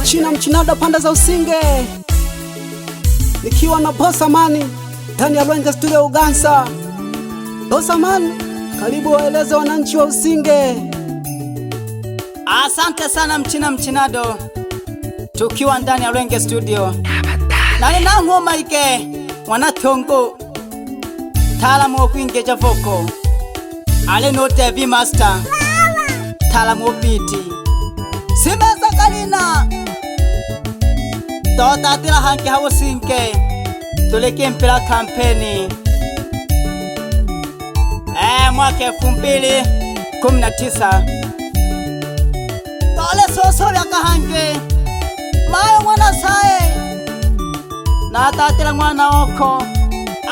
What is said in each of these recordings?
China Mchinada panda za Usinge, nikiwa na Boss Amani ndani ya Rwenge Studio Ugansa. Boss Amani, karibu waeleze wananchi wa Usinge. Asante sana Mchinado, tukiwa ndani ya Rwenge Studio. Nali nangu Mike Mwanatongo, talamu wo kwingeja voko, ale no TV Master, talamu wo biti Simeza Kalina, totatila hanki hawo Sinke, tuleke mpira kampeni mwaka 2019. Tole soso ya kahange mayo mwana sae na tatila mwana oko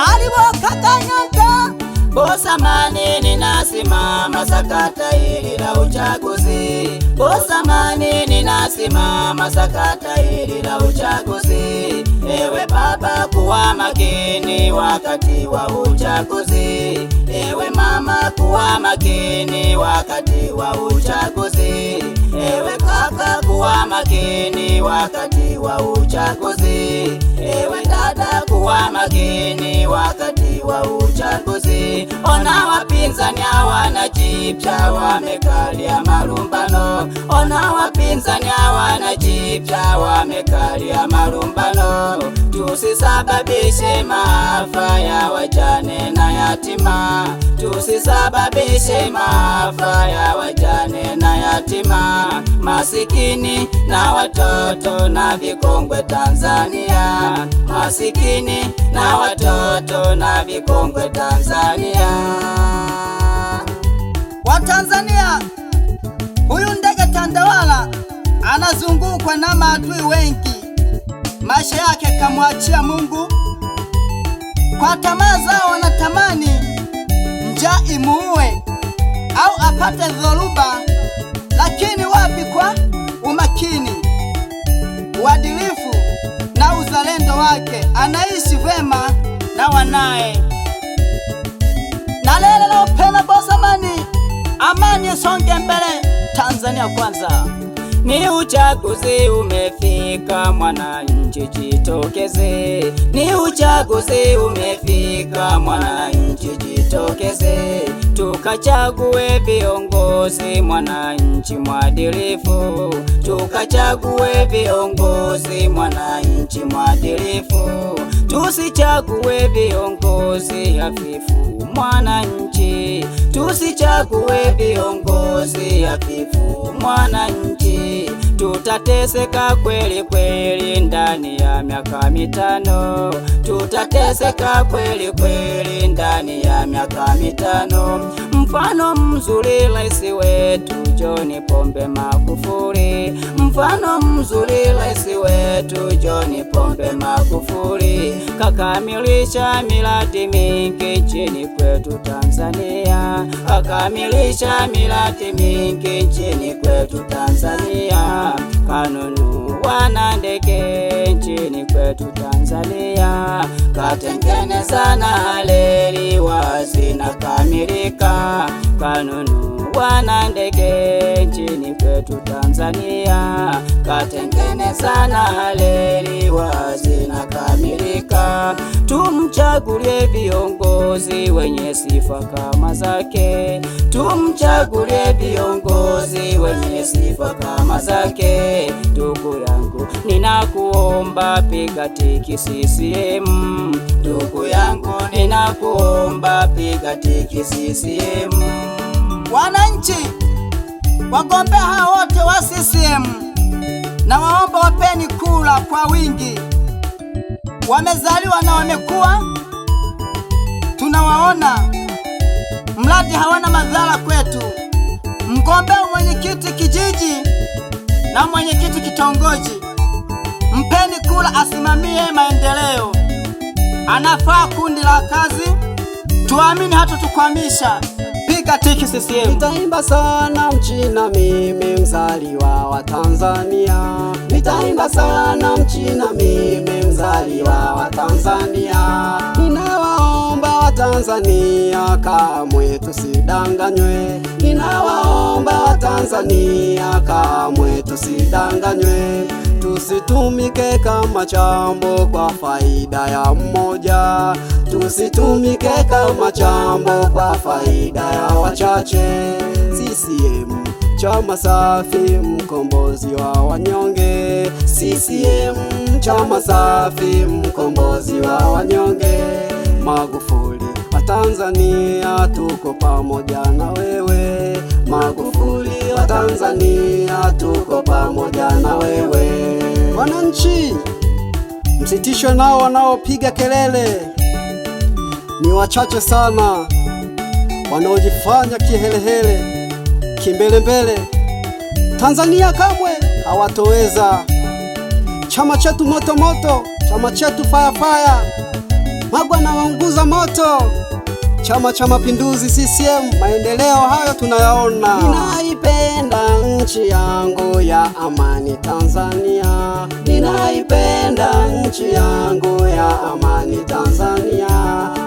aliboka kanyanta. Boss Amani ninasimama sakata hili la uchaguzi. Boss Amani ninasimama sakata hili la uchaguzi. Ewe baba kuwa makini wakati wa uchaguzi. Ewe mama kuwa makini wakati wa uchaguzi. Ewe kaka kuwa makini wakati wa uchaguzi. Ewe dada kuwa makini wakati wa uchaguzi. Ona wapinzani hawana jipya wamekalia malumbano. Ona wapinzani hawana jipya wamekalia malumbano. Tusisababishe maafa ya wajane na yatima. Tusisababishe maafa ya wajane na yatima, masikini na watoto na vikongwe Tanzania. Masikini na watoto na vikongwe Tanzania. Watanzania, huyu ndege tandawala anazungukwa na maadui wengi. Maisha yake kamwachia Mungu. Kwa tamaa zao wanatamani njaa imuue au apate dhoruba, lakini wapi kwa umakini, uadilifu na uzalendo wake anaishi vema na wanae. Na leo pena Boss Amani, amani songe mbele, Tanzania kwanza. Ni uchaguzi umefika, mwananchi jitokeze. Ni uchaguzi umefika, mwananchi jitokeze. Tukachague viongozi, mwananchi mwadilifu. Tukachague viongozi, mwananchi mwadilifu. Tusichague viongozi hafifu, mwananchi. Tusichague viongozi hafifu, mwananchi. Tutateseka kweli kweli ndani ya miaka mitano. Tutateseka kweli kweli ndani ya miaka mitano. Mfano mzuri rais wetu John Pombe Magufuli. Mfano mzuri rais wetu John Pombe Magufuli. Kakamilisha miradi mingi nchini kwetu Tanzania. Kakamilisha miradi mingi nchini kwetu Tanzania. Kanunua na ndege nchini kwetu Tanzania. Katengeneza na reli wazi na kamilika. Kanunua na ndege nchini kwetu Tanzania. Katengeneza na reli wazi na kamilika. Tumchagulie viongozi wenye sifa kama zake. Tumchagulie viongozi wenye sifa kama zake. Ndugu yangu ninakuomba piga tiki CCM. Ndugu yangu ninakuomba piga tiki CCM. Wananchi, wagombea hao wote wa CCM na waomba wapeni kula kwa wingi. Wamezaliwa na wamekuwa, tunawaona mradi hawana madhara kwetu. Mgombea mwenyekiti kijiji na mwenyekiti kitongoji, mpeni kula asimamie maendeleo. Anafaa kundi la kazi, tuamini hata tukwamisha. Piga tiki CCM. Nitaimba sana Mchina mimi mzaliwa wa Tanzania. Nitaimba sana Mchina mimi mzaliwa wa Tanzania. Ninawaomba Watanzania kamwe tusidanganywe, ninawaomba Watanzania kamwe tusidanganywe, tusitumike kama chambo kwa faida ya mmoja, tusitumike kama chambo kwa faida ya wachache. CCM chama safi, mkombozi wa wanyonge. CCM chama safi, mkombozi wa wanyonge. Magufuli, Watanzania tuko pamoja na wewe. Magufuli, Watanzania tuko pamoja na wewe. Wananchi, msitishwe nao wanaopiga kelele, ni wachache sana wanaojifanya kihelehele, kimbelembele. Tanzania kamwe hawatoweza. Chama chetu moto moto, chama chetu fire fire, Magwa na waunguza moto. Chama cha Mapinduzi CCM, maendeleo hayo tunayaona. Ninaipenda nchi yangu ya amani Tanzania, ninaipenda nchi yangu ya amani Tanzania.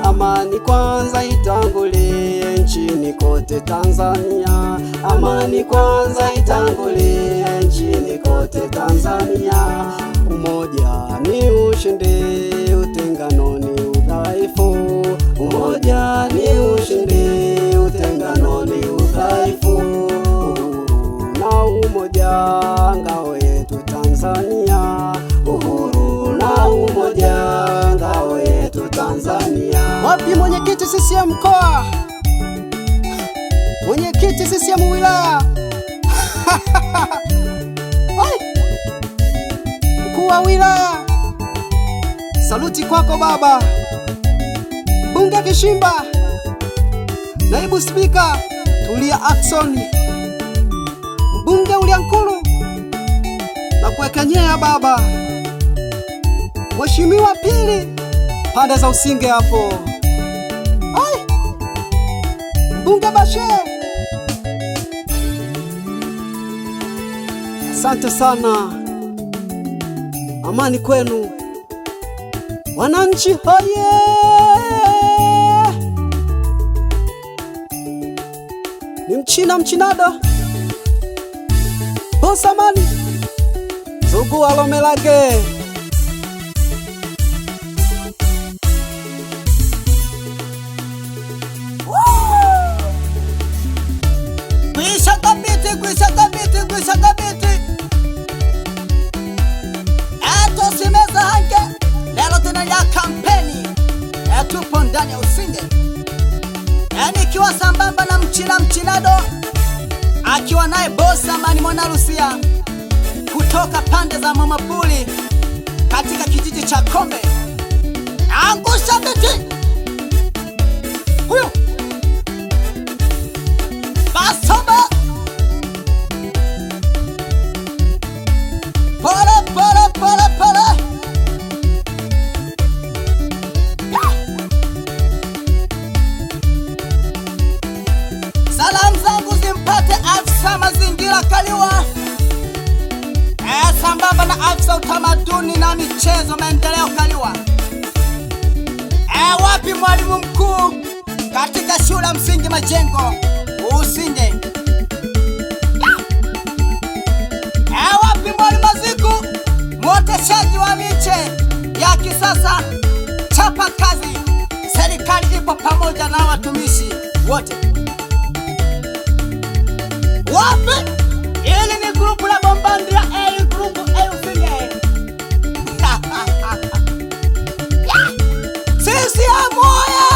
Amani kwanza itangulie nchini kote Tanzania, amani kwanza itangulie nchini kote Tanzania. Umoja ni ushindi, utengano ni udhaifu. Umoja ni ushindi, utengano ni udhaifu. Uhuru na umoja, ngao yetu Tanzania. Uhuru na umoja, ngao yetu Tanzania. Wapi mwenyekiti CCM mkoa? Mwenyekiti CCM wilaya? Mkuu wa wilaya, saluti kwako baba. Bunge Kishimba, naibu spika Tulia Aksoni, mbunge Uliankuru na kuekanyea baba. Mheshimiwa Pili, pande za Usinge hapo. Bunge Bashe, asante sana. Amani kwenu wananchi, hoye! Ni mchinado Bosamani Zugu alomelage. Kwisha kabiti Eto simeza hange. Lelo tuna ya kampeni tupo ndani ya Usinge, nikiwa sambamba na mchinado, akiwa naye Bosamani Mwanarusia kutoka pande za Mamapuli katika kijiji cha Kombe. Angusha biti huyo Basoba. Pole Salamu zangu zimpate afisa mazingira Kaliwa, sambamba na afisa utamaduni na michezo maendeleo Kaliwa. Wapi mwalimu mkuu katika shule ya msingi Majengo Usinge? Wapi mwalimu Maziku, mwoteshaji wa miche ya kisasa? Chapa kazi, serikali ipo pamoja na watumishi wote. Wapi? Ili ni grupu la Bombandia A, grupu A Usinge. Sisi amoya!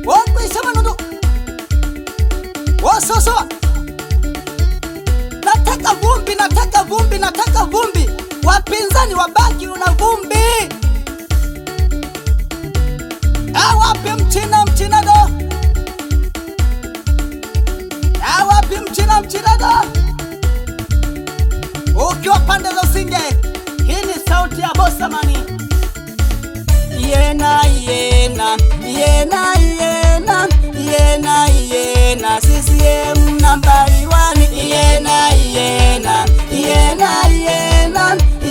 Wapi sema nudu? Wasoso! Nataka vumbi. Wapinzani wabaki una vumbi. Wapi mchinado? Wapi mchinado? Ukiwa pande za Usinge, hii ni sauti ya Bosamani. Yena CCM nambari 1.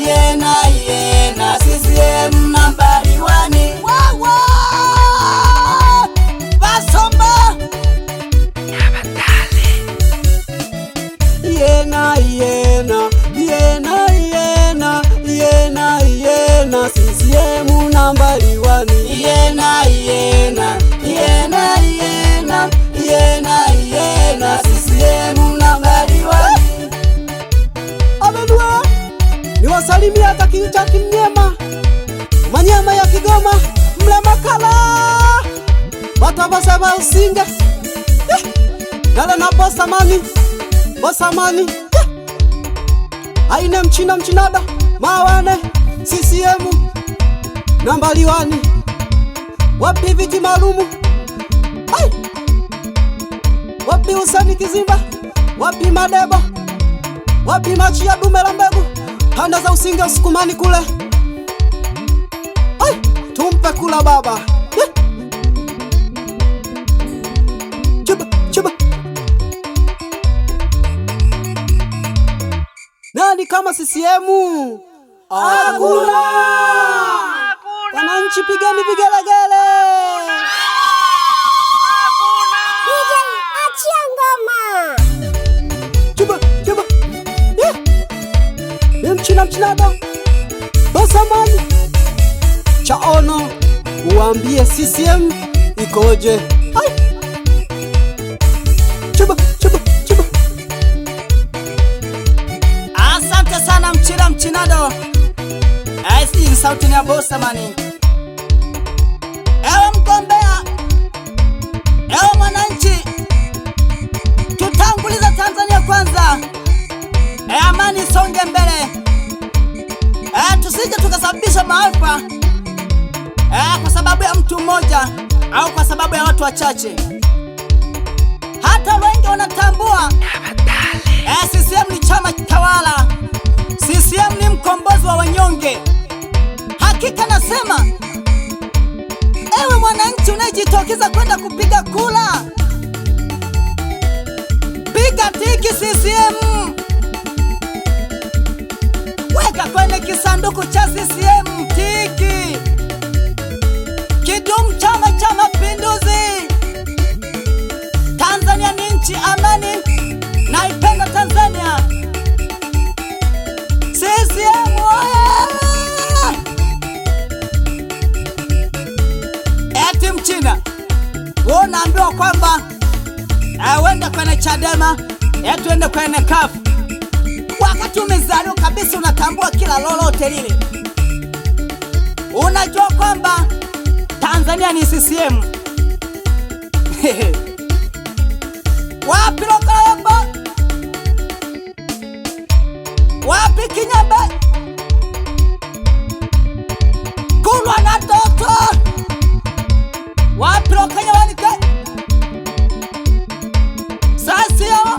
Yena Sabasaba Usinge Dala na Bosamani Aine Mchinada Mawane CCM nambari 1 wapi viti maalumu wapi Usani Kizimba wapi Madebo wapi Machi ya Dume la Mbegu panda za Usinge Usukumani kule tumpe kula baba chuba nani kama CCM hakuna. Wananchi pigeni vigelegele. Achia ngoma. Chuba. Mchinada. Bosamani. Chaono uambie CCM ikoje. Chuba. Asante sana Mchinado. Hii ni sauti ya Bosamani. Ewe mgombea, ewe mwananchi, tutanguliza Tanzania kwanza. Amani songe mbele. Tusije tukasababisha maafa kwa sababu ya mtu mmoja au kwa sababu ya watu wachache. Hata wengi wanatambua CCM ni chama tawala. CCM ni mkombozi wa wanyonge. Hakika nasema, ewe mwananchi unayejitokeza kwenda kupiga kula, piga tiki CCM. Weka kwenye kisanduku cha CCM tiki. Kidumu Chama cha Mapinduzi! Tanzania ni nchi amani, naipenda Tanzania. CCM eti Mchina unaambiwa kwamba wenda kwenye Chadema, tuende kwenye CUF. Wakati umezaliwa kabisa unatambua kila lolote lile. Unajua kwamba Tanzania ni CCM. Wapi Lokolombo? Wapi Kinyambe? Kulwa na Toto? Wapi Lokanyawanike? Sasio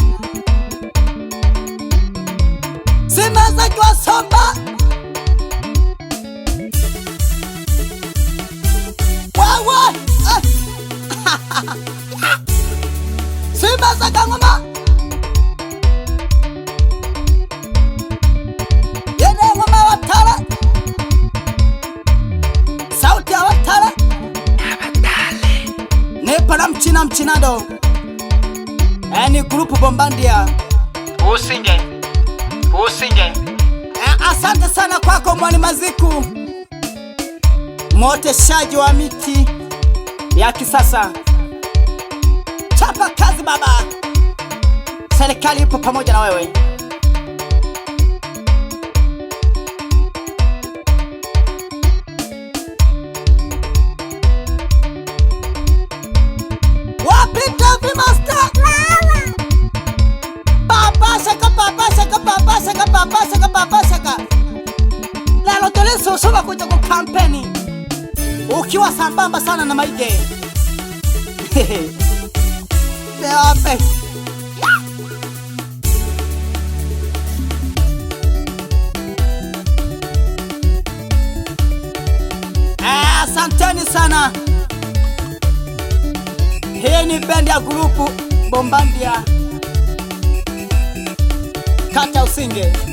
Simeza kwa Somba? Wawa Simeza Kangoma? Yene ngoma Watara? Sauti ya Watara? Nepa na Mchinado. Ni grupu Bombandia Usinge. Asante sana kwako Mwani Maziku, mwoteshaji wa miti ya kisasa. Chapa kazi baba, serikali ipo pamoja na wewe. Wapita vimasta Papashaka lalo toleso soba kuja ku kampeni ukiwa sambamba sana na Maige. Leape asanteni sana. Hii ni bendi ya grupu Bombandia kata Usinge.